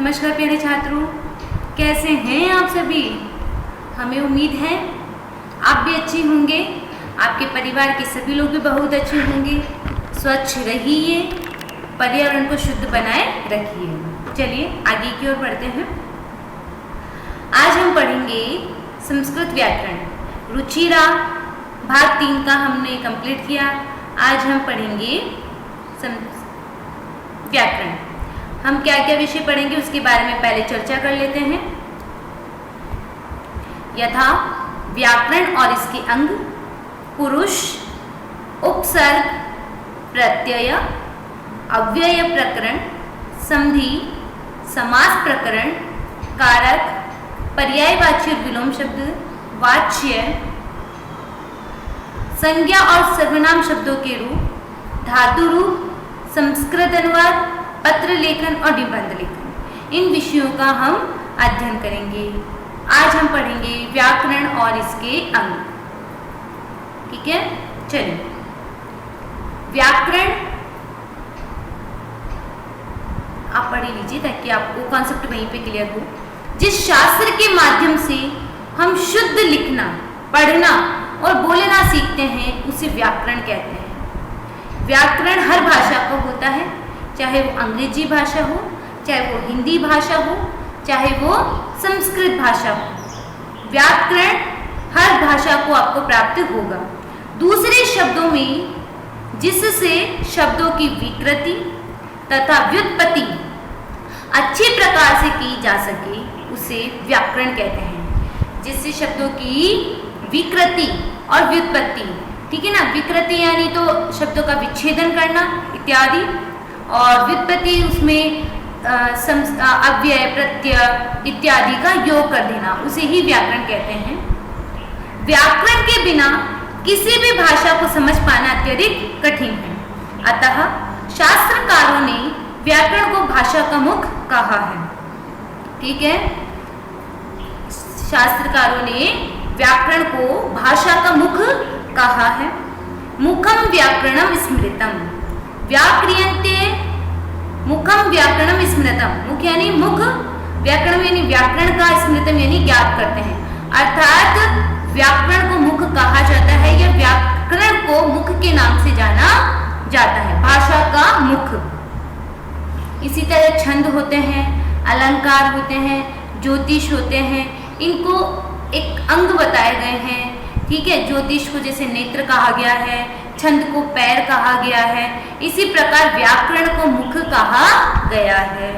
नमस्कार प्यारे छात्रों, कैसे हैं आप सभी। हमें उम्मीद है आप भी अच्छे होंगे, आपके परिवार के सभी लोग भी बहुत अच्छे होंगे। स्वच्छ रहिए, पर्यावरण को शुद्ध बनाए रखिए। चलिए आगे की ओर बढ़ते हैं। आज हम पढ़ेंगे संस्कृत व्याकरण। रुचिरा भाग 3 का हमने कंप्लीट किया। आज हम पढ़ेंगे व्याकरण। हम क्या क्या विषय पढ़ेंगे उसके बारे में पहले चर्चा कर लेते हैं। यथा व्याकरण और इसके अंग, पुरुष, उपसर्ग, प्रत्यय, अव्यय प्रकरण, संधि, समास प्रकरण, कारक, पर्यायवाची और विलोम शब्द, वाच्य, संज्ञा और सर्वनाम शब्दों के रूप, धातु रूप, संस्कृत अनुवाद, पत्र लेखन और निबंध लेखन, इन विषयों का हम अध्ययन करेंगे। आज हम पढ़ेंगे व्याकरण और इसके अंग। ठीक है, चलिए। व्याकरण आप पढ़ लीजिए ताकि आपको कॉन्सेप्ट वहीं पे क्लियर हो। जिस शास्त्र के माध्यम से हम शुद्ध लिखना, पढ़ना और बोलना सीखते हैं उसे व्याकरण कहते हैं। व्याकरण हर भाषा का होता है, चाहे वो अंग्रेजी भाषा हो, चाहे वो हिंदी भाषा हो, चाहे वो संस्कृत भाषा हो। व्याकरण हर भाषा को आपको प्राप्त होगा। दूसरे शब्दों में जिससे शब्दों की विकृति तथा व्युत्पत्ति अच्छे प्रकार से की जा सके उसे व्याकरण कहते हैं। जिससे शब्दों की विकृति और व्युत्पत्ति, ठीक है ना, विकृति यानी तो शब्दों का विच्छेदन करना इत्यादि, और व्युत्पत्ति उसमें अव्यय, प्रत्यय इत्यादि का योग कर देना, उसे ही व्याकरण कहते हैं। व्याकरण के बिना किसी भी भाषा को समझ पाना अत्यधिक कठिन है। अतः शास्त्रकारों ने व्याकरण को भाषा का मुख कहा है। ठीक है, शास्त्रकारों ने व्याकरण को भाषा का मुख कहा है। मुखम व्याकरणम स्मृतम, व्याक्रियन्ते मुखम व्याकरणम स्मृतम। मुख यानी मुख, व्याकरण यानी व्याकरण का, स्मृतम यानी ज्ञात करते हैं। अर्थात व्याकरण को मुख कहा जाता है या व्याकरण को मुख के नाम से जाना जाता है, भाषा का मुख। इसी तरह छंद होते हैं, अलंकार होते हैं, ज्योतिष होते हैं, इनको एक अंग बताए गए हैं। ठीक है, ज्योतिष को जैसे नेत्र कहा गया है, छंद को पैर कहा गया है, इसी प्रकार व्याकरण को मुख कहा गया है।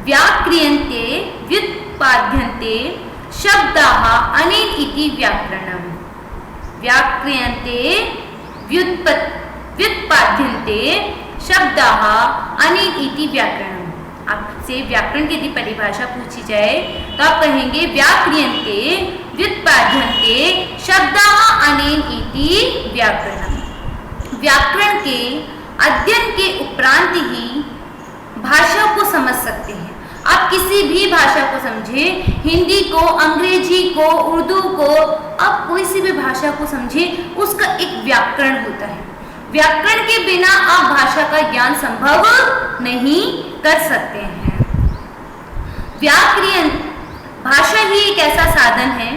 व्याक्रियन्ते व्युत्पाद्यन्ते शब्दाः अनेन इति व्याकरणम्। व्याक्रियन्ते व्युत्पाद्यन्ते शब्दाः अनेन इति व्याकरणम्। आपसे व्याकरण की यदि परिभाषा पूछी जाए तो आप कहेंगे व्याक्रियन्ते व्युत्पाद्यन्ते शब्दाः अनेन इति व्याकरणम्। व्याकरण के अध्ययन के उपरांत ही भाषा को समझ सकते हैं। आप किसी भी भाषा को समझे, हिंदी को, अंग्रेजी को, उर्दू को, आप कोई सी भी भाषा को समझे, उसका एक व्याकरण होता है। व्याकरण के बिना आप भाषा का ज्ञान संभव नहीं कर सकते हैं। व्याकरण भाषा ही एक ऐसा साधन है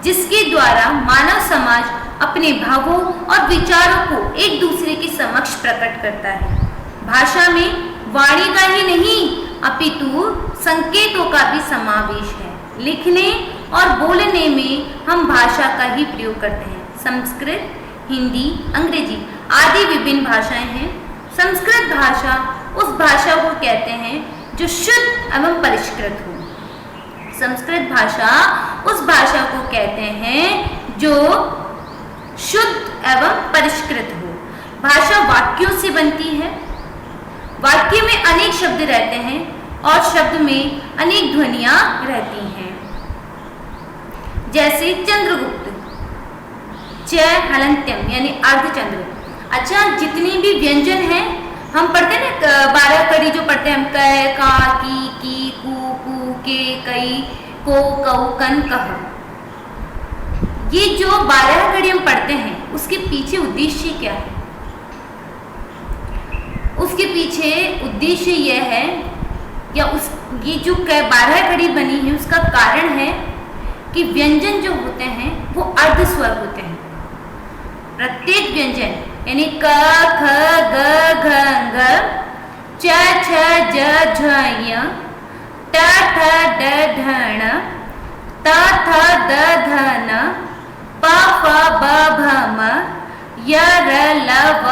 जिसके द्वारा मानव समाज अपने भावों और विचारों को एक दूसरे के समक्ष प्रकट करता है। भाषा में वाणी का ही नहीं अपितु संकेतों का भी समावेश है। लिखने और बोलने में हम भाषा का ही प्रयोग करते हैं। संस्कृत, हिंदी, अंग्रेजी आदि विभिन्न भाषाएं हैं। संस्कृत भाषा उस भाषा को कहते हैं जो शुद्ध एवं परिष्कृत हो। संस्कृत भाषा उस भाषा को कहते हैं जो शुद्ध एवं परिष्कृत हो। भाषा वाक्यों से बनती है। वाक्य में अनेक शब्द रहते हैं और शब्द में अनेक ध्वनियां रहती हैं। जैसे चंद्रगुप्त, च हलंत्यम यानी अर्धचंद्र। अच्छा, जितनी भी व्यंजन हैं हम पढ़ते हैं ना, 12 कड़ी जो पढ़ते हैं हम, क, का, की, कु, के, कई, को, कऊ, कन, कह, ये जो 12 कड़ी हम पढ़ते हैं उसके पीछे उद्देश्य क्या है? उसके पीछे उद्देश्य यह है या उस ये जो 12 कड़ी बनी है उसका कारण है कि व्यंजन जो होते हैं वो अर्ध स्वर होते हैं। प्रत्येक व्यंजन यानी क ख ग घ ङ च छ ज झ ञ ट ठ ड ढ ण त थ द ध न प फ ब भ म य र ल व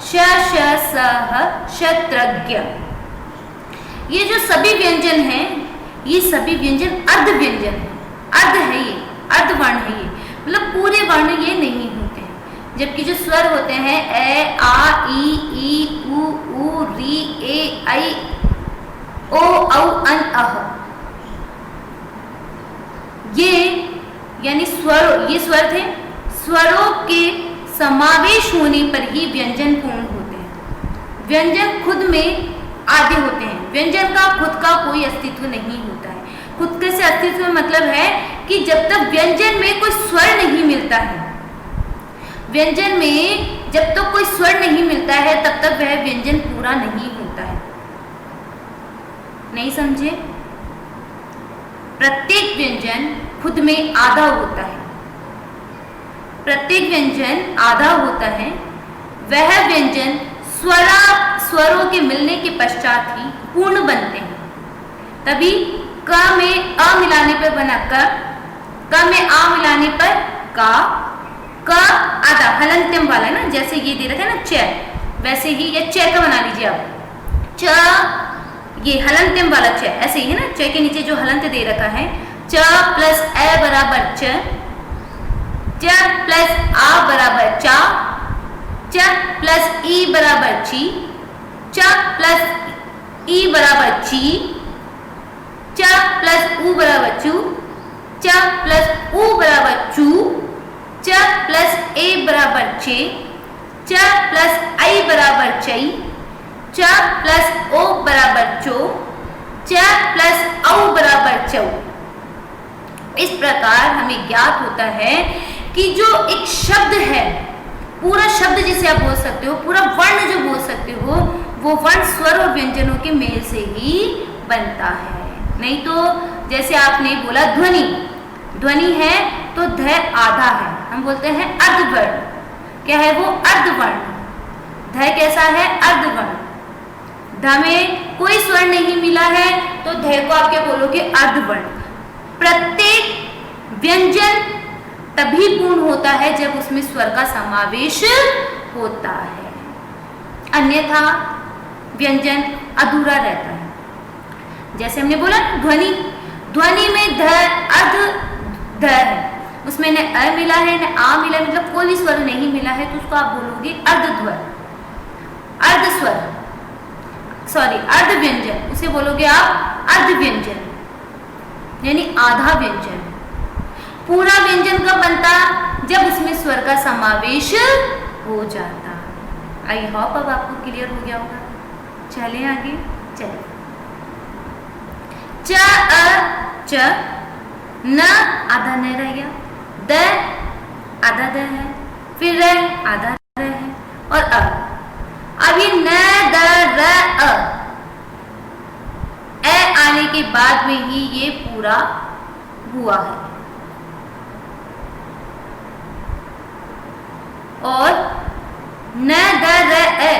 श श स ह शत्रज्ञ। ये जो सभी व्यंजन हैं ये सभी व्यंजन अर्ध व्यंजन है, अर्ध है, ये अर्ध वर्ण है, ये मतलब पूरे वर्ण ये नहीं होते हैं। जबकि जो स्वर होते हैं ए आ ई उ री ए ऐ ओ औ अन अह, ये यानी स्वर, ये स्वर थे। स्वरों के समावेश होने पर ही व्यंजन पूर्ण होते हैं। व्यंजन खुद में आधे होते हैं। व्यंजन का खुद का कोई अस्तित्व नहीं होता है। खुद के से अस्तित्व मतलब है कि जब तक व्यंजन में कोई स्वर नहीं मिलता है, व्यंजन में जब तक कोई स्वर नहीं मिलता है तब तक वह व्यंजन पूरा नहीं होता है। नहीं समझे? प्रत्येक व्यंजन खुद में आधा होता है। प्रत्येक व्यंजन आधा होता है। वह व्यंजन स्वरों के मिलने के पश्चात ही पूर्ण बनते हैं। तभी क में अ मिलाने पर बना क में आ मिलाने पर का, क आधा हलंत्यम वाला है ना, जैसे ये दे रखा है ना च, वैसे ही ये च का बना लीजिए आप। च ये हलंत्यम वाला च, ऐसे ही है ना, च के नीचे जो हलंत दे रखा है, च प्लस ए बराबर च प्लस आ बराबर चा, च प्लस ई बराबर ची, च प्लस ई बराबर ची, च प्लस उ बराबर चू, च प्लस उ बराबर चू, च प्लस ए बराबर चे, च प्लस आई बराबर चई, च प्लस ओ बराबर चो, च प्लस औ बराबर चौ। इस प्रकार हमें ज्ञात होता है कि जो एक शब्द है, पूरा शब्द जिसे आप बोल सकते हो, पूरा वर्ण जो बोल सकते हो, वो वर्ण स्वर और व्यंजनों के मेल से ही बनता है। नहीं तो जैसे आपने बोला ध्वनि, ध्वनि है तो ध आधा है, हम बोलते हैं अर्धवर्ण। क्या है वो? अर्धवर्ण। ध कैसा है? अर्धवर्ण। ध में कोई स्वर नहीं मिला है तो ध को आप क्या बोलोगे? अर्धवर्ण। प्रत्येक व्यंजन तभी पूर्ण होता है जब उसमें स्वर का समावेश होता है, अन्यथा व्यंजन अधूरा रहता है। जैसे हमने बोला ध्वनि, ध्वनि में ध अर्ध ध है, उसमें न अ मिला है न आ मिला है, मतलब कोई भी स्वर नहीं मिला है, तो उसको आप बोलोगे अर्धध्वर, अर्ध स्वर, सॉरी अर्ध व्यंजन, उसे बोलोगे आप अर्ध व्यंजन यानी आधा व्यंजन। पूरा व्यंजन कब बनता? जब उसमें स्वर का समावेश हो जाता। आई होप अब आपको क्लियर हो गया होगा। चलें आगे, चलें। च अ च, न आधा न रह गया, द आधा द है, फिर र आधा र है और अ। अब ये न द र अ आने के बाद में ही ये पूरा हुआ है। और न द र अ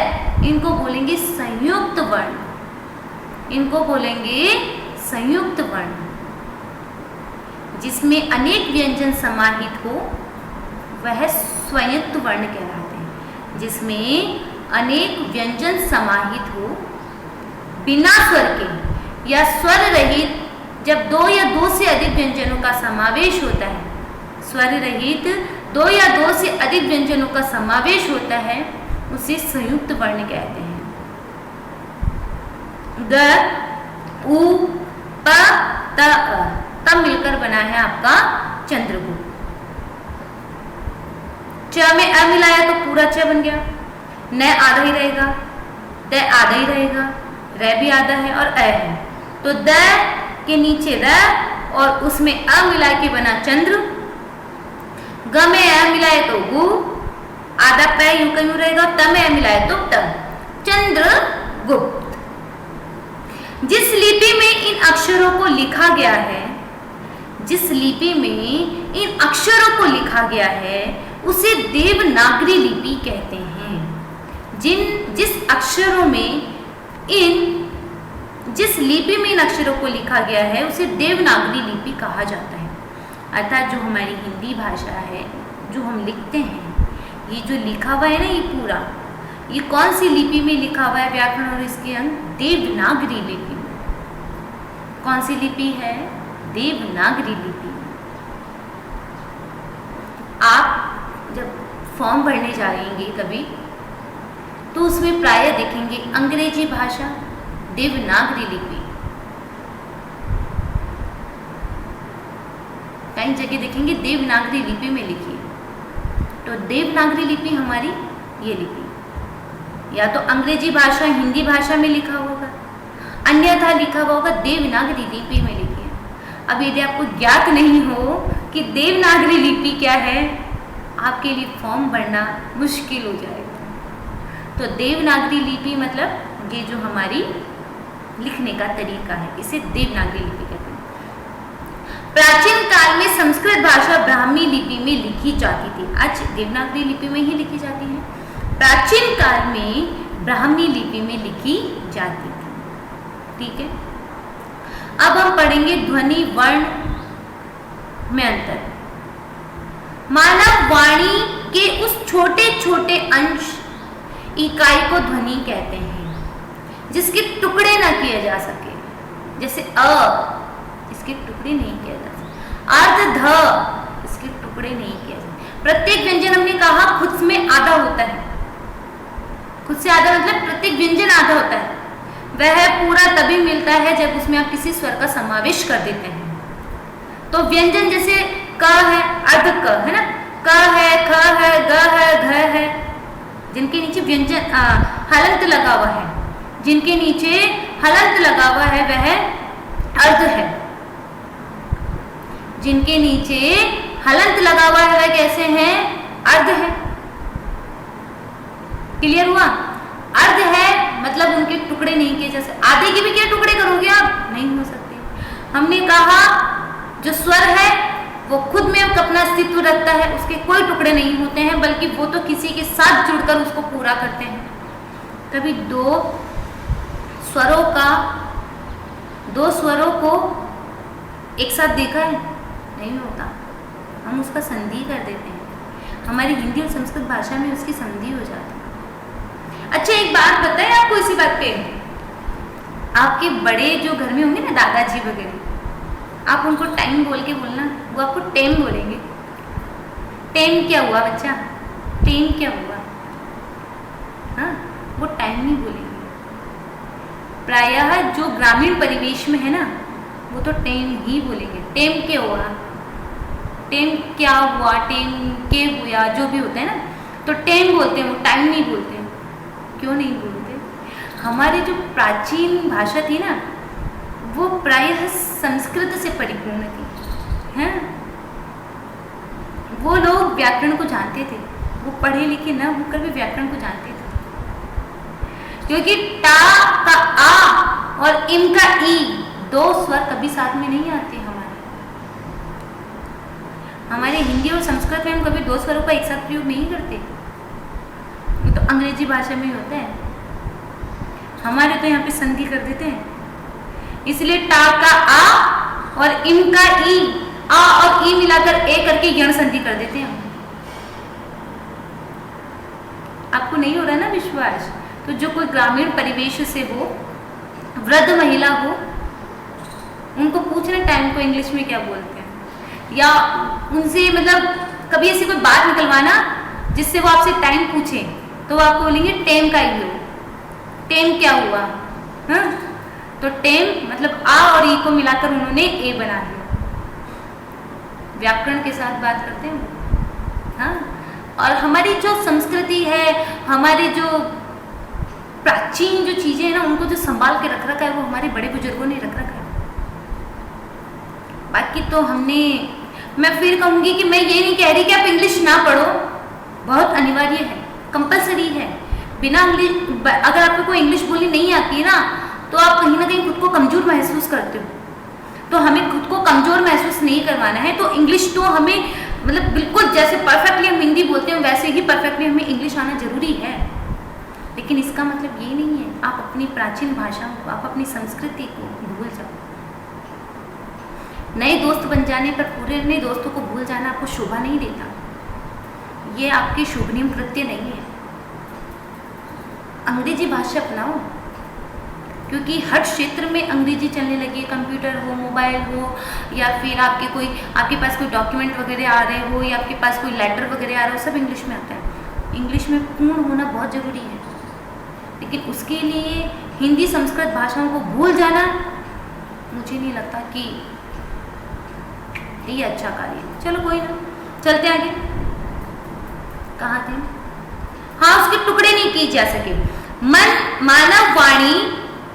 इनको बोलेंगे संयुक्त वर्ण, इनको बोलेंगे संयुक्त वर्ण। जिसमें अनेक व्यंजन समाहित हो वह संयुक्त वर्ण कहलाते हैं। जिसमें अनेक व्यंजन समाहित हो बिना स्वर के या स्वर रहित, जब दो या दो से अधिक व्यंजनों का समावेश होता है, स्वर रहित दो या दो से अधिक व्यंजनों का समावेश होता है, उसे संयुक्त वर्ण कहते हैं। ग, उ, प, त, अ तब मिलकर बना है आपका चंद्रगुप्त। च में अ मिलाया तो पूरा च बन गया, न आधा ही रहेगा, द आधा ही रहेगा, र भी आधा है और अ है, तो द के नीचे र और उसमें अ मिला के बना चंद्र। ग में अ मिलाए तो गु, आधा प यूं का यूं रहेगा, त में अ मिलाए तो त, चंद्रगुप्त। जिस लिपि में इन अक्षरों को लिखा गया है, जिस लिपि में इन अक्षरों को लिखा गया है उसे देवनागरी लिपि कहते हैं। जिस लिपि में इन अक्षरों को लिखा गया है उसे देवनागरी लिपि कहा जाता है। अर्थात जो हमारी हिंदी भाषा है, जो हम लिखते हैं, ये जो लिखा हुआ है ना, ये पूरा, ये कौन सी लिपि में लिखा हुआ है व्याकरण और इसके अंग? देवनागरी लिपि में। कौन सी लिपि है? देवनागरी लिपि। आप जब फॉर्म भरने जाएंगे कभी तो उसमें प्रायः देखेंगे अंग्रेजी भाषा, देवनागरी लिपि। कई जगह देखेंगे देवनागरी लिपि में लिखी, तो देवनागरी लिपि हमारी ये लिपि या तो अंग्रेजी भाषा, हिंदी भाषा में लिखा होगा, अन्यथा लिखा हुआ होगा देवनागरी लिपि में लिखी है। अब यदि आपको ज्ञात नहीं हो कि देवनागरी लिपि क्या है, आपके लिए फॉर्म भरना मुश्किल हो जाएगा। तो देवनागरी लिपि मतलब ये जो हमारी लिखने का तरीका है, इसे देवनागरी लिपि कहते हैं। प्राचीन काल में संस्कृत भाषा ब्राह्मी लिपि में लिखी जाती थी। आज देवनागरी लिपि में ही लिखी जाती है, प्राचीन काल में ब्राह्मी लिपि में लिखी जाती थी। ठीक है, अब हम पढ़ेंगे ध्वनि वर्ण में अंतर। मानव वाणी के उस छोटे छोटे अंश इकाई को ध्वनि कहते हैं जिसके टुकड़े न किए जा सके। जैसे अ, इसके टुकड़े नहीं किए जा सकते। अर्ध, ध, इसके टुकड़े नहीं किए जा सकते। प्रत्येक व्यंजन हमने कहा खुद में आधा होता है। खुद से आधा मतलब प्रत्येक व्यंजन आधा होता है। वह पूरा तभी मिलता है जब उसमें आप किसी स्वर का समावेश कर देते हैं। तो व्यंजन जैसे क है, अर्ध क है ना, क है, ख है, ग है, घ है, जिनके नीचे व्यंजन हलंत लगा हुआ है, जिनके नीचे हलंत लगा हुआ है वह अर्ध है। जिनके नीचे हलंत लगा हुआ है वह कैसे हैं? अर्ध है। क्लियर हुआ? अर्ध है मतलब उनके टुकड़े नहीं किए जा सकते। आधे के भी क्या टुकड़े करोगे आप? नहीं हो सकते। हमने कहा जो स्वर है वो खुद में अपना अस्तित्व रखता है, उसके कोई टुकड़े नहीं होते हैं, बल्कि वो तो किसी के साथ जुड़कर उसको पूरा करते हैं। कभी दो स्वरों को एक साथ देखा है? नहीं होता, हम उसका संधि कर देते हैं। हमारी हिंदी और संस्कृत भाषा में उसकी संधि हो जाती है। अच्छा, एक बात बताएं आपको इसी बात पे। आपके बड़े जो घर में होंगे ना, दादाजी वगैरह, आप उनको टाइम बोल के बोलना, वो आपको टेम बोलेंगे। टेम क्या हुआ बच्चा? टेम क्या हुआ? हाँ, वो टाइम नहीं बोलेंगे। प्रायः जो ग्रामीण परिवेश में है ना, वो तो टेम ही बोलेंगे। टेम क्या हुआ, टेम क्या हुआ, टेम के हुआ, जो भी होता है ना, तो टेम बोलते हैं, वो टाइम नहीं बोलते हैं। क्यों नहीं बोलते? हमारी जो प्राचीन भाषा थी ना, वो प्रायः संस्कृत से परिपूर्ण थी, हैं? वो लोग व्याकरण को जानते थे, वो पढ़े लिखे न होकर भी व्याकरण को जानते थे, क्योंकि टा का आ और इम का ई दो स्वर कभी साथ में नहीं आते। हमारे हिंदी और संस्कृत में हम कभी दो स्वरों का एक साथ प्रयोग नहीं करते, तो अंग्रेजी भाषा में होता है। हमारे तो यहाँ पे संधि कर देते हैं, इसलिए टा का आ और इम का ई, आ और ई मिलाकर ए करके यण संधि कर देते हैं। आपको नहीं हो रहा ना विश्वास? तो जो कोई ग्रामीण परिवेश से हो, वृद्ध महिला हो, उनको पूछना टाइम को इंग्लिश में क्या बोलते हैं, या उनसे मतलब कभी ऐसी कोई बात निकलवाना जिससे वो आपसे टाइम पूछे, तो वो आपको बोलेंगे टेम का ही हो, टेम क्या हुआ। हाँ, तो टेम मतलब आ और ई को मिलाकर उन्होंने ए बना दिया। व्याकरण के साथ बात करते हैं। हाँ, और हमारी जो संस्कृति है, हमारी जो प्राचीन जो चीजें हैं ना, उनको जो संभाल के रख रखा है वो हमारे बड़े बुजुर्गों ने रख रखा है। बाकी तो मैं फिर कहूंगी कि मैं ये नहीं कह रही कि आप इंग्लिश ना पढ़ो, बहुत अनिवार्य है, कंपलसरी है। बिना इंग्लिश, अगर आपको कोई इंग्लिश बोलनी नहीं आती है ना, तो आप कहीं ना कहीं खुद को कमजोर महसूस करते हो। तो हमें खुद को कमजोर महसूस नहीं करवाना है। तो इंग्लिश तो हमें मतलब बिल्कुल जैसे परफेक्टली हम हिंदी बोलते हैं वैसे ही परफेक्टली हमें इंग्लिश आना जरूरी है। लेकिन इसका मतलब ये नहीं है आप अपनी प्राचीन भाषा को, आप अपनी संस्कृति को भूल जाओ। नए दोस्त बन जाने पर पूरे नए दोस्तों को भूल जाना आपको शोभा नहीं देता। ये आपकी शोभनीय कृत्य नहीं है। अंग्रेजी भाषा अपनाओ, क्योंकि हर क्षेत्र में अंग्रेजी चलने लगी है। कंप्यूटर हो, मोबाइल हो, या फिर आपके पास कोई डॉक्यूमेंट वगैरह आ रहे हो, या आपके पास कोई लेटर वगैरह आ रहा हो, सब इंग्लिश में आता है। इंग्लिश में पूर्ण होना बहुत ज़रूरी है। लेकिन उसके लिए हिंदी संस्कृत भाषाओं को भूल जाना मुझे नहीं लगता कि ये अच्छा कार्य है। चलो कोई ना, चलते आगे। कहाँ थे? हाँ, उसके टुकड़े नहीं किए जा सके। मानव वाणी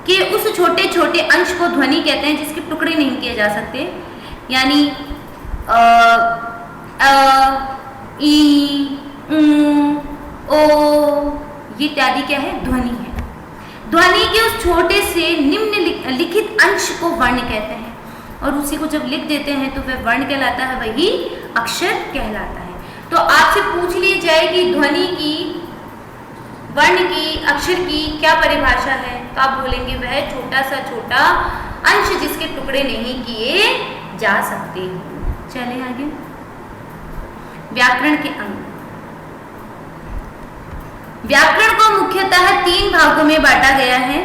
के उस छोटे छोटे अंश को ध्वनि कहते हैं जिसके टुकड़े नहीं किए जा सकते। यानी ई, ओ, ये इत्यादि क्या है? ध्वनि है। ध्वनि के उस छोटे से निम्नलिखित अंश को वर्ण कहते हैं, और उसी को जब लिख देते हैं तो वह वर्ण कहलाता है, वही अक्षर कहलाता है। तो आपसे पूछ ली जाए कि ध्वनि की, वर्ण की, अक्षर की क्या परिभाषा है, तो आप बोलेंगे वह छोटा सा छोटा अंश जिसके टुकड़े नहीं किए जा सकते। चले आगे। व्याकरण के अंग। व्याकरण को मुख्यतः 3 भागों में बांटा गया है।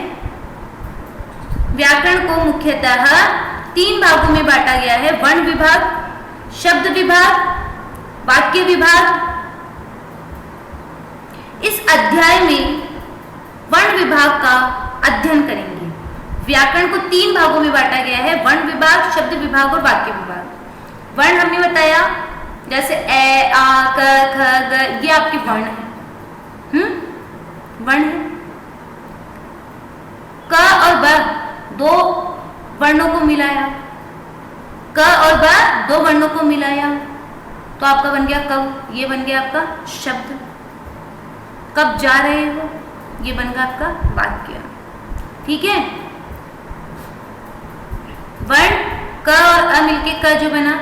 व्याकरण को मुख्यतः 3 भागों में बांटा गया है। वर्ण विभाग, शब्द विभाग, वाक्य विभाग। इस अध्याय में वर्ण विभाग का अध्ययन करेंगे। व्याकरण को 3 भागों में बांटा गया है, वर्ण विभाग, शब्द विभाग और वाक्य विभाग। वर्ण हमने बताया जैसे ए, आ, क, ख, ग, ये आपके वर्ण है। वर्ण है। क और ब 2 वर्णों को मिलाया, क और ब 2 वर्णों को मिलाया तो आपका बन गया कब, ये बन गया आपका शब्द। कब जा रहे हो, ये बन गया आपका वाक्य। ठीक है। वर्ण क और अ मिलके क जो बना,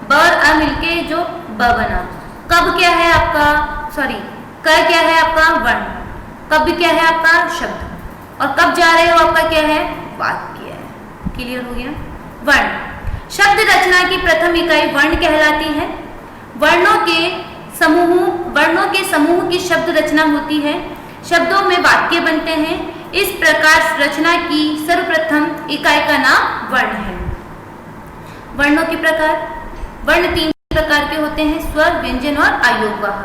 ब और अ मिलके जो ब बना। कब क्या है आपका, सॉरी, क क्या है आपका वर्ण, कब क्या है आपका शब्द, और कब जा रहे हो आपका क्या है वाक्य है। क्लियर हो गया। वर्ण शब्द रचना की प्रथम इकाई वर्ण कहलाती है। वर्णों के समूह की शब्द रचना होती है। शब्दों में वाक्य बनते हैं। इस प्रकार रचना की सर्वप्रथम इकाई का नाम वर्ण है। वर्णों के प्रकार। वर्ण 3 प्रकार के होते हैं, स्वर, व्यंजन और आयोगवाह।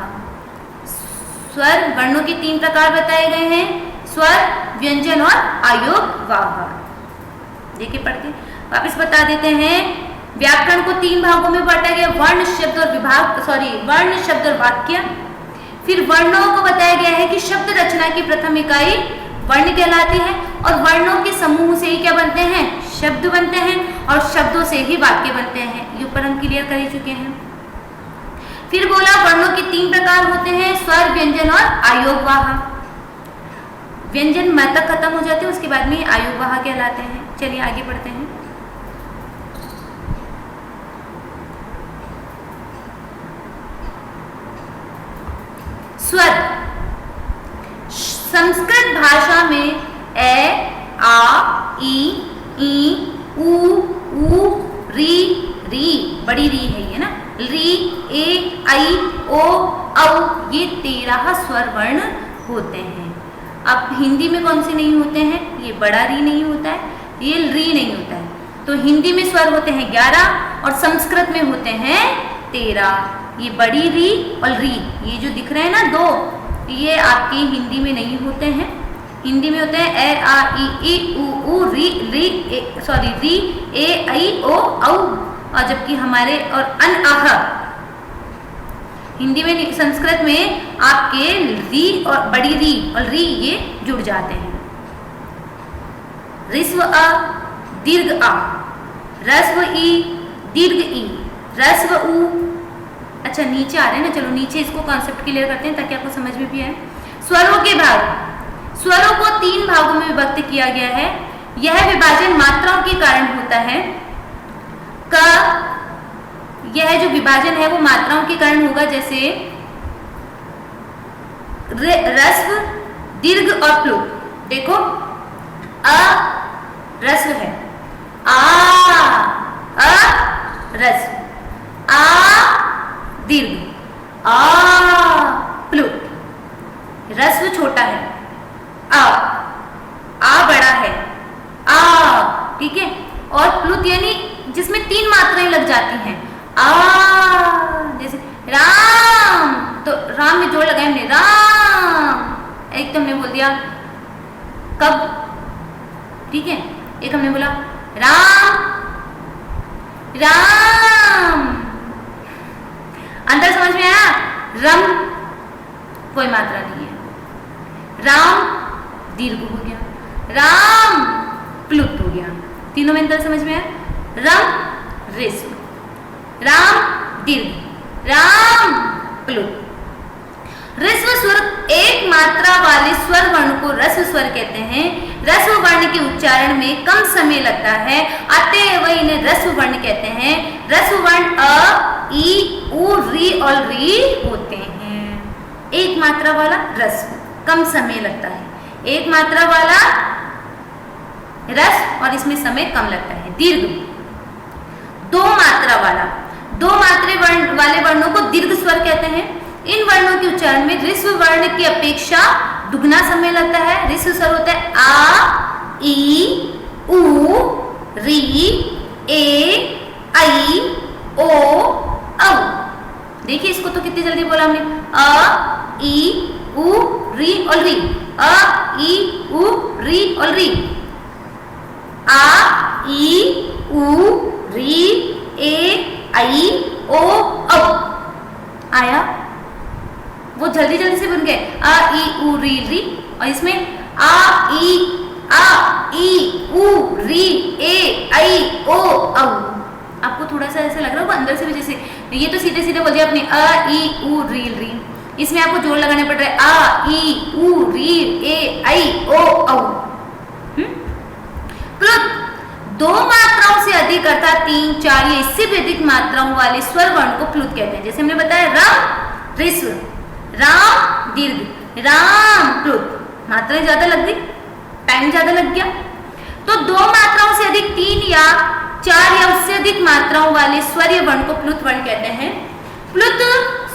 स्वर वर्णों के 3 प्रकार बताए गए हैं, स्वर, व्यंजन और आयोगवाह। देखिए पढ़ते वापस बता देते हैं। व्याकरण को 3 भागों में बांटा गया, वर्ण, शब्द और वर्ण, शब्द और वाक्य। फिर वर्णों को बताया गया है कि शब्द रचना की प्रथम इकाई वर्ण कहलाती है, और वर्णों के समूह से ही क्या बनते हैं, शब्द बनते हैं, और शब्दों से ही वाक्य बनते हैं। ये ऊपर हम क्लियर कर ही चुके हैं। फिर बोला वर्णों के 3 प्रकार होते हैं, स्वर, व्यंजन और आयोगवाह। व्यंजन म तक खत्म हो जाते हैं, उसके बाद में आयोगवाह कहलाते हैं। चलिए आगे बढ़ते हैं। स्वर। संस्कृत भाषा में ए, आ, ई, उ, री, बड़ी री है ये ना, री, ए, आई, ओ, औ, ये 13 स्वर वर्ण होते हैं। अब हिंदी में कौन से नहीं होते हैं, ये बड़ा री नहीं होता है, ये री नहीं होता है। तो हिंदी में स्वर होते हैं 11 और संस्कृत में होते हैं 13। ये बड़ी री और री, ये जो दिख रहे हैं ना 2, ये आपकी हिंदी में नहीं होते हैं। हिंदी में होते हैं ए, आ, ई, उ, री, री, ए, आई, ओ, औ, और जबकि हमारे और अन, आह हिंदी में, संस्कृत में आपके री और बड़ी री और री ये जुड़ जाते हैं। ऋस्व अ, दीर्घ आ, रस्व ई, दीर्घ ई, रस्व उ। अच्छा नीचे आ रहे हैं ना, चलो नीचे इसको कॉन्सेप्ट क्लियर करते हैं ताकि आपको समझ में भी आए। स्वरों के भाग। स्वरों को 3 भागों में विभक्त किया गया है। यह विभाजन मात्राओं के कारण होता है। यह जो विभाजन है वो मात्राओं के कारण होगा, जैसे ह्रस्व, दीर्घ और प्लुत। देखो अ ह्रस्व है, आ ह्रस्व, आ दीर्घ, आ प्लुत। ह्रस्व छोटा है, आ बड़ा है, आ, ठीक है। और प्लुत यानी जिसमें 3 मात्राएं लग जाती हैं, आ, जैसे राम, तो राम में जोड़ लगाए हमने, राम। एक तो हमने बोल दिया कब, ठीक है। एक हमने बोला राम, राम। अंतर समझ में आया? रम कोई मात्रा नहीं है, राम दीर्घ हो गया, राम प्लुत हो गया। तीनों में अंतर समझ में आया? रम ह्रस्व, राम दीर्घ, राम प्लुत। ह्रस्व स्वर एक मात्रा वाले स्वर वर्ण को ह्रस्व स्वर कहते हैं। ह्रस्व वर्ण के उच्चारण में कम समय लगता है, अतएव इन्हें ह्रस्व वर्ण कहते हैं। ह्रस्व वर्ण अ, ई, उ, री और री होते हैं। एक मात्रा वाला ह्रस्व, कम समय लगता है। एक मात्रा वाला ह्रस्व और इसमें समय कम लगता है। दीर्घ, दो मात्रा वाला, दो मात्रे वर्ण वाले वर्णों को दीर्घ स्वर कहते हैं। इन वर्णों के उच्चारण में ह्रस्व वर्ण की अपेक्षा दुगना समय लगता है। ह्रस्व स्वर होता है आ, ई, उ, री, ए, आई, ओ, औ। देखिए इसको तो कितनी जल्दी बोला हमने, अ, ई, उ, री और री, अ, ई, उ, री और री, आ, ई, उ, री, ए, आई, ओ, औ। आया? वो जल्दी जल्दी से बन गए, आ, ई, उ, री, री। और इसमें आ, ई, उ, री, ए, आई, ओ, औ। आपको थोड़ा सा ऐसा लग रहा होगा अंदर से भी, जैसे ये तो सीधे सीधे बोल दिया आपने, अ, ई, उ, री, री। इसमें आपको जोड़ लगाने पड़ रहा है, आ, ई, उ, री, ए, आई, ओ, औ। प्लुत दो मात्राओं से अधिक अर्थात 3, 4 या इससे भी अधिक मात्राओं वाले स्वर वर्ण को प्लुत कहते हैं। जैसे हमने बताया रम ह्रस्व, राम दीर्घ, राम प्लुत। मात्राएं ज्यादा लग गई, टाइम ज्यादा लग गया। तो दो मात्राओं से अधिक 3 या 4 या उससे अधिक मात्राओं वाले स्वर या वर्ण को प्लुत वर्ण कहते हैं। प्लुत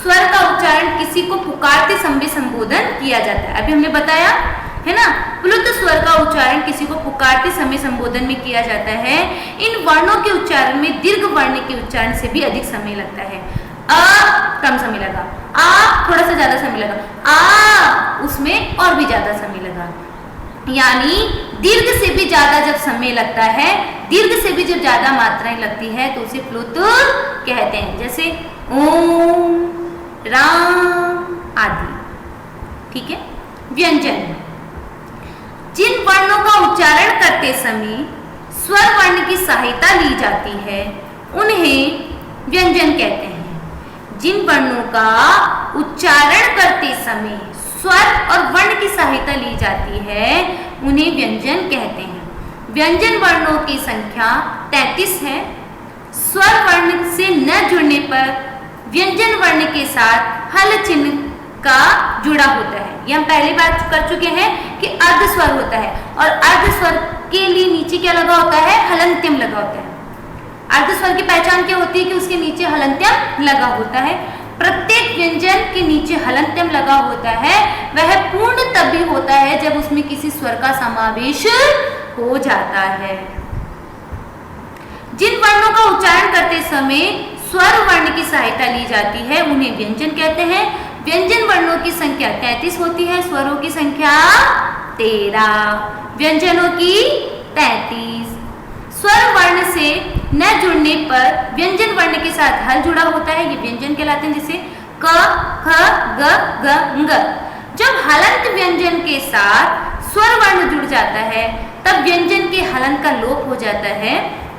स्वर का उच्चारण किसी को पुकारते समय संबोधन किया जाता है। अभी हमने बताया है ना, प्लुत स्वर का उच्चारण किसी को पुकारते समय संबोधन में किया जाता है। इन वर्णों के उच्चारण में दीर्घ वर्ण के उच्चारण से भी अधिक समय लगता है। अ कम समय लगा, आ थोड़ा सा ज्यादा समय लगा, आ उसमें और भी ज्यादा समय लगा। यानी दीर्घ से भी ज्यादा जब समय लगता है, दीर्घ से भी जब ज्यादा मात्राएं लगती है तो उसे प्लुत कहते हैं। जैसे ओम, राम आदि, ठीक है। व्यंजन, जिन वर्णों का उच्चारण करते समय स्वर वर्ण की सहायता ली जाती है उन्हें व्यंजन कहते हैं। जिन वर्णों का उच्चारण करते समय स्वर और वर्ण की सहायता ली जाती है उन्हें व्यंजन कहते हैं। व्यंजन वर्णों की संख्या 33 है। स्वर वर्ण से न जुड़ने पर व्यंजन वर्ण के साथ हल चिन्ह का जुड़ा होता है। ये हम पहली बात कर चुके हैं कि अर्ध स्वर होता है और अर्ध स्वर के लिए नीचे क्या लगा होता है, हलंत्यम लगा होता है। अर्ध स्वर की पहचान क्या होती है कि उसके नीचे हलंत्यम लगा होता है। प्रत्येक व्यंजन के नीचे हलंत्यम लगा होता है। वह पूर्ण तभी होता है जब उसमें किसी स्वर का समावेश हो जाता है। जिन वर्णों का उच्चारण करते समय स्वर वर्ण की सहायता ली जाती है उन्हें व्यंजन कहते हैं। व्यंजन वर्णों की संख्या 33 होती है, स्वरों की संख्या 13, व्यंजनों की 33। स्वर वर्ण से न जुड़ने पर व्यंजन वर्ण के साथ हल जुड़ा होता है, ये व्यंजन कहलाते हैं। जैसे क, ख, ग, ग, ङ। जब हलंत व्यंजन के साथ स्वर वर्ण जुड़ जाता है तब व्यंजन के हलंत का लोप हो जाता है।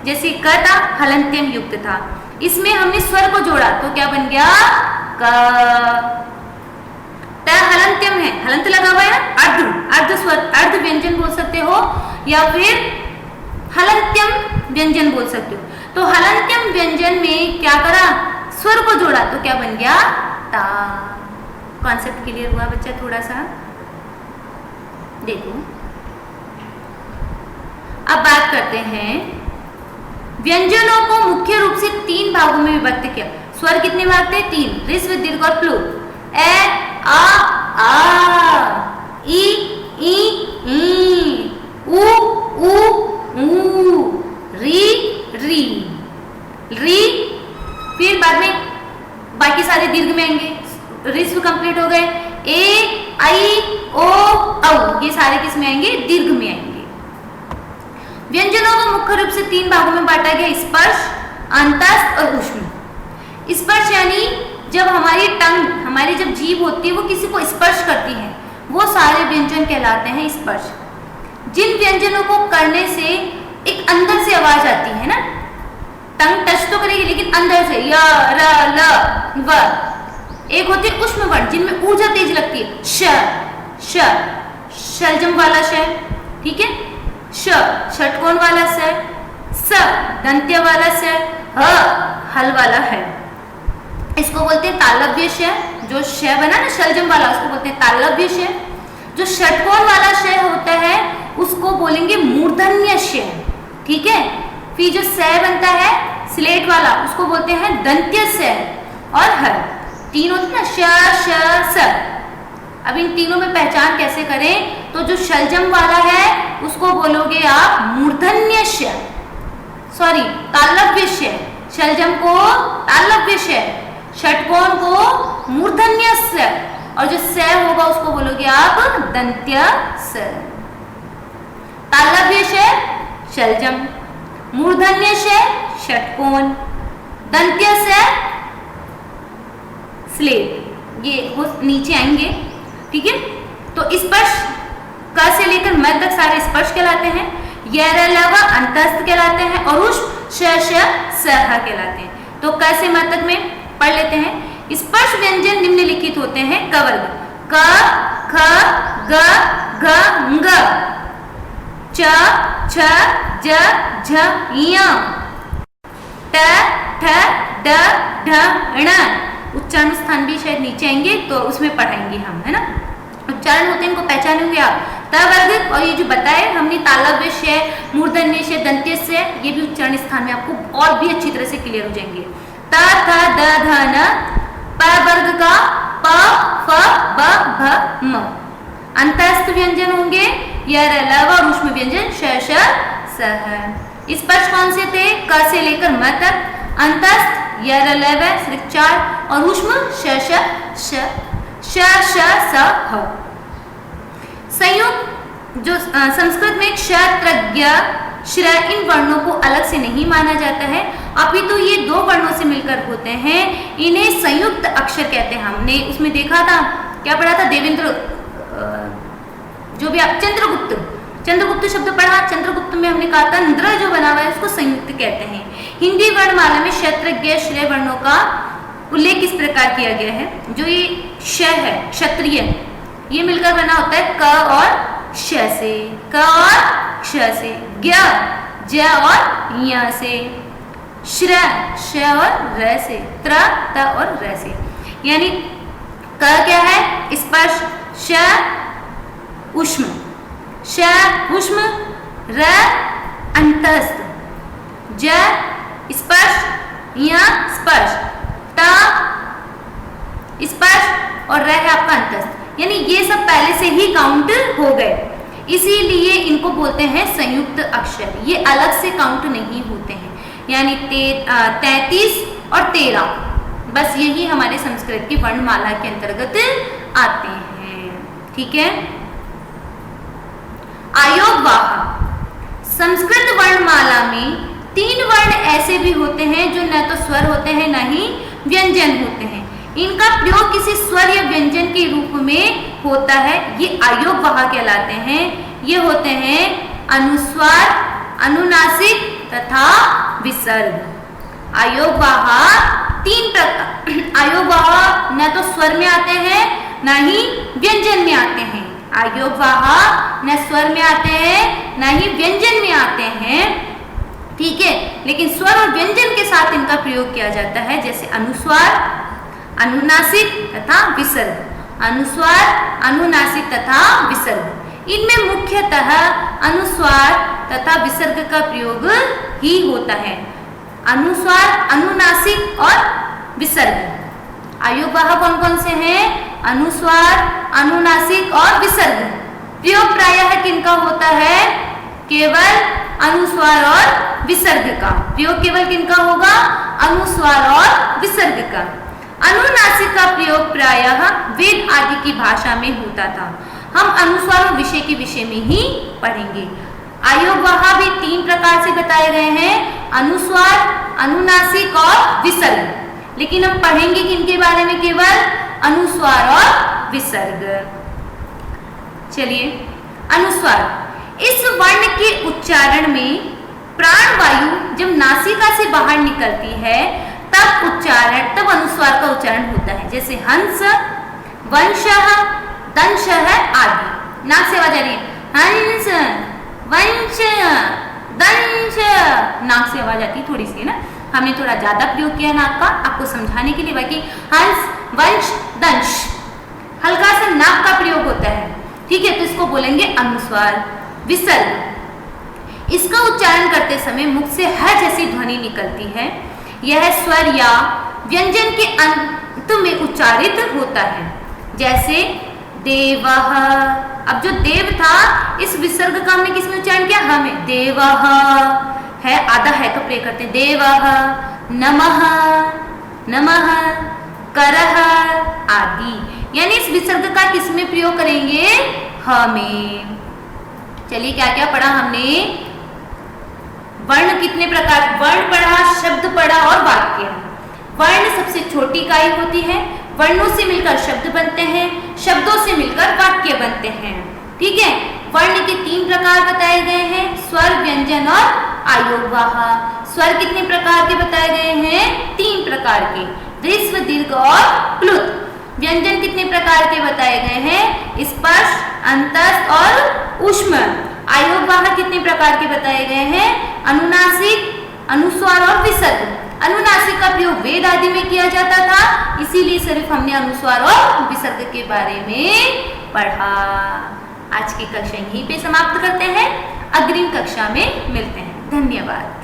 जैसे क था, हलंत्यम युक्त था, इसमें हमने स्वर को जोड़ा तो क्या बन गया, क। हलंत्यम है, हलंत लगा हुआ है ना, अर्ध, अर्ध स्वर, अर्ध व्यंजन बोल सकते हो या फिर हलंत्यम व्यंजन बोल सकते हो। तो हलंत्यम व्यंजन में क्या करा, स्वर को जोड़ा तो क्या बन गया, ता। कॉन्सेप्ट क्लियर हुआ बच्चा? थोड़ा सा देखो। अब बात करते हैं व्यंजनों को मुख्य रूप से 3 भागों में विभक्त किया। स्वर कितने भाग थे? 3, ह्रस्व, दीर्घ और प्लुत। ए, आ, ई, ई, उ, ऊ, री, री, री। फिर बाद में बाकी सारे दीर्घ में आएंगे। ह्रस्व कंप्लीट हो गए। ए, आई, ओ, औ, ये सारे किस में आएंगे? दीर्घ में आएंगे। व्यंजनों को मुख्य रूप से 3 भागों में बांटा गया, स्पर्श, अंतस्थ और ऊष्म। स्पर्श यानी जब हमारी टंग, हमारी जब जीभ होती है वो किसी को स्पर्श करती है, वो सारे व्यंजन कहलाते हैं स्पर्श। जिन व्यंजनों को करने से एक अंदर से आवाज आती है ना, टंग टच तो करेगी लेकिन अंदर से, य, र, ल, व। एक होती है ऊष्म वर्ण जिनमें ऊर्जा तेज लगती है, श, श, शलजम वाला श, ठीक है। श, षटकोण वाला स, स, दंत्य वाला स, ह, हल वाला है। इसको बोलते हैं तालव्य श। जो श बना ना शलजम वाला, उसको बोलते हैं तालव्य श। जो षटकोण वाला श होता है उसको बोलेंगे मूर्धन्य श, ठीक है। फिर जो स बनता है स्लेट वाला, उसको बोलते हैं दंत्य स और ह। 3 होते ना, श, श, स। अब इन तीनों में पहचान कैसे करें? तो जो शलजम वाला है उसको बोलोगे आप मूर्धन्य श, सॉरी तालव्य श। शलजम को तालव्य श, षटकोण को मूर्धन्य स, और जो स होगा उसको बोलोगे आप दंत्य स। तालव्य श शलजम, मूर्धन्य श षटकोण, दंत्य स स्लेट, ये वो नीचे आएंगे, ठीक है। तो स्पर्श क से लेकर म तक सारे स्पर्श कहलाते हैं। य, र, ल, व अंतस्थ कहलाते हैं और उष्म श, श, स, ह कहलाते हैं। तो क से म तक में पढ़ लेते हैं। स्पर्श व्यंजन निम्नलिखित होते हैं क वर्ग: क, ख, ग, घ, ङ, च, छ, ज, झ, ञ, ट, ठ, ड, ढ, ण। उच्चारण स्थान भी शायद नीचे आएंगे तो उसमें पढ़ाएंगे हम, है ना। उच्चारण होते हैं, इनको पहचानेंगे आप। त वर्ग, और ये जो बताए हमने तालव्य श, मूर्धन्य श, दंत्य श, ये भी उच्चारण स्थान में आपको और भी अच्छी तरह से क्लियर हो जाएंगे। त, थ, द, ध, न। प वर्ग का प, फ, ब, भ, म। अंतस्थ व्यंजन होंगे य, र, ल, व और ऊष्म व्यंजन श, श, स, ह। स्पर्श कौन से थे? क से लेकर म तक। अंतस्थ य, र, ल, व सिर्फ 4 और ऊष्म श, श, श, श, श, स, ह। संयुक्त जो संस्कृत में क्षत्रज्ञ, श्र, इन वर्णों को अलग से नहीं माना जाता है, अपितु ये 2 वर्णों से मिलकर होते हैं। इन्हें संयुक्त अक्षर कहते हैं। हमने उसमें देखा था, क्या पढ़ा था? देवेंद्र, जो भी आप चंद्रगुप्त शब्द पढ़ा। चंद्रगुप्त में हमने कहा था न्द्र जो बना हुआ है उसको संयुक्त कहते हैं। हिंदी वर्णमाला में क्षत्रज्ञ, श्रेय वर्णों का उल्लेख इस प्रकार किया गया है। जो ये श है, क्षत्रिय, ये मिलकर बना होता है क और श से, क और क्ष से, ज्ञ, ज और ञ से, श्र, श और र से, त्र, त और र से। यानी क क्या है? स्पर्श, श ऊष्म, श ऊष्म, र अंतस्थ, ज स्पर्श, ञ स्पर्श, त स्पर्श और र है आपका अंतस्थ। यानी ये सब पहले से ही काउंट हो गए, इसीलिए इनको बोलते हैं संयुक्त अक्षर। ये अलग से काउंट नहीं होते हैं। यानी 33 और 13 बस यही हमारे संस्कृत की वर्णमाला के अंतर्गत आते हैं। ठीक है। आयोगवाह, संस्कृत वर्णमाला में 3 वर्ण ऐसे भी होते हैं जो न तो स्वर होते हैं न ही व्यंजन होते हैं। इनका प्रयोग किसी स्वर या व्यंजन के रूप में होता है, ये आयोगवाह कहलाते हैं। ये होते हैं अनुस्वार, अनुनासिक तथा विसर्ग। आयोगवाह 3 प्रकार। आयोगवाह न तो स्वर में आते हैं न ही व्यंजन में आते हैं। आयोगवाह न स्वर में आते हैं न ही व्यंजन में आते हैं, ठीक है, लेकिन स्वर और व्यंजन के साथ इनका प्रयोग किया जाता है, जैसे अनुस्वार, अनुनासिक तथा विसर्ग। अनुस्वार, अनुनासिक तथा विसर्ग, इनमें मुख्यतः अनुस्वार तथा विसर्ग का प्रयोग ही होता है। अनुस्वार, अनुनासिक और विसर्ग। आयोगवाह कौन कौन से हैं? अनुस्वार, अनुनासिक और विसर्ग। प्रयोग प्रायः किनका होता है? केवल अनुस्वार और विसर्ग का। प्रयोग केवल किनका होगा? अनुस्वार और विसर्ग का। अनुनासिक का प्रयोग प्रायः वेद आदि की भाषा में होता था। हम अनुस्वार और विषय के विषय में ही पढ़ेंगे। आयोगवाह भी 3 प्रकार से बताए गए हैं, अनुस्वार, अनुनासिक और विसर्ग, लेकिन हम पढ़ेंगे किनके बारे में? केवल अनुस्वार और विसर्ग। चलिए, अनुस्वार, इस वर्ण के उच्चारण में प्राणवायु जब नासिका से बाहर निकलती है तब अनुस्वार का उच्चारण होता है, जैसे हंस, वंशः, दंशः आदि। नाक से आवाज आ रही है, हंस, वंश, दंश, नाक से आवाज आती है थोड़ी सी, है ना। हमने थोड़ा ज्यादा प्रयोग किया नाक का आपको समझाने के लिए, बाकी हंस, वंश, दंश हल्का सा नाक का प्रयोग होता है, ठीक है, तो इसको बोलेंगे अनुस्वार। विसर्ग, इसका उच्चारण करते समय मुख से ह जैसी ध्वनि निकलती है। यह स्वर या व्यंजन के अंत में उच्चारित होता है, जैसे देवः। अब जो देव था, इस विसर्ग का हमने किसमें उच्चारण किया? हमें। देवः है, आधा है का प्रयोग करते हैं। देवः, नमः, नमः, करः आदि, यानी इस विसर्ग का किसमें प्रयोग करेंगे? हमें। चलिए, क्या क्या पढ़ा हमने? वर्ण कितने प्रकार? वर्ण पढ़ा, शब्द पढ़ा और वाक्य। वर्ण सबसे छोटी इकाई होती है, वर्णों से मिलकर शब्द बनते हैं, शब्दों से मिलकर वाक्य बनते हैं, ठीक है। वर्ण के 3 प्रकार बताए गए हैं, स्वर, व्यंजन और आयोगवाह। स्वर कितने प्रकार के बताए गए हैं? 3 प्रकार के, ह्रस्व, दीर्घ और प्लुत। व्यंजन कितने प्रकार के बताए गए हैं? स्पर्श, अंतस्थ और ऊष्म। आयोगवाह कितने प्रकार के बताए गए हैं? अनुनासिक, अनुस्वार और विसर्ग। अनुनासिक का प्रयोग वेद आदि में किया जाता था, इसीलिए सिर्फ हमने अनुस्वार और विसर्ग के बारे में पढ़ा। आज की कक्षा यहीं पे समाप्त करते हैं, अग्रिम कक्षा में मिलते हैं। धन्यवाद।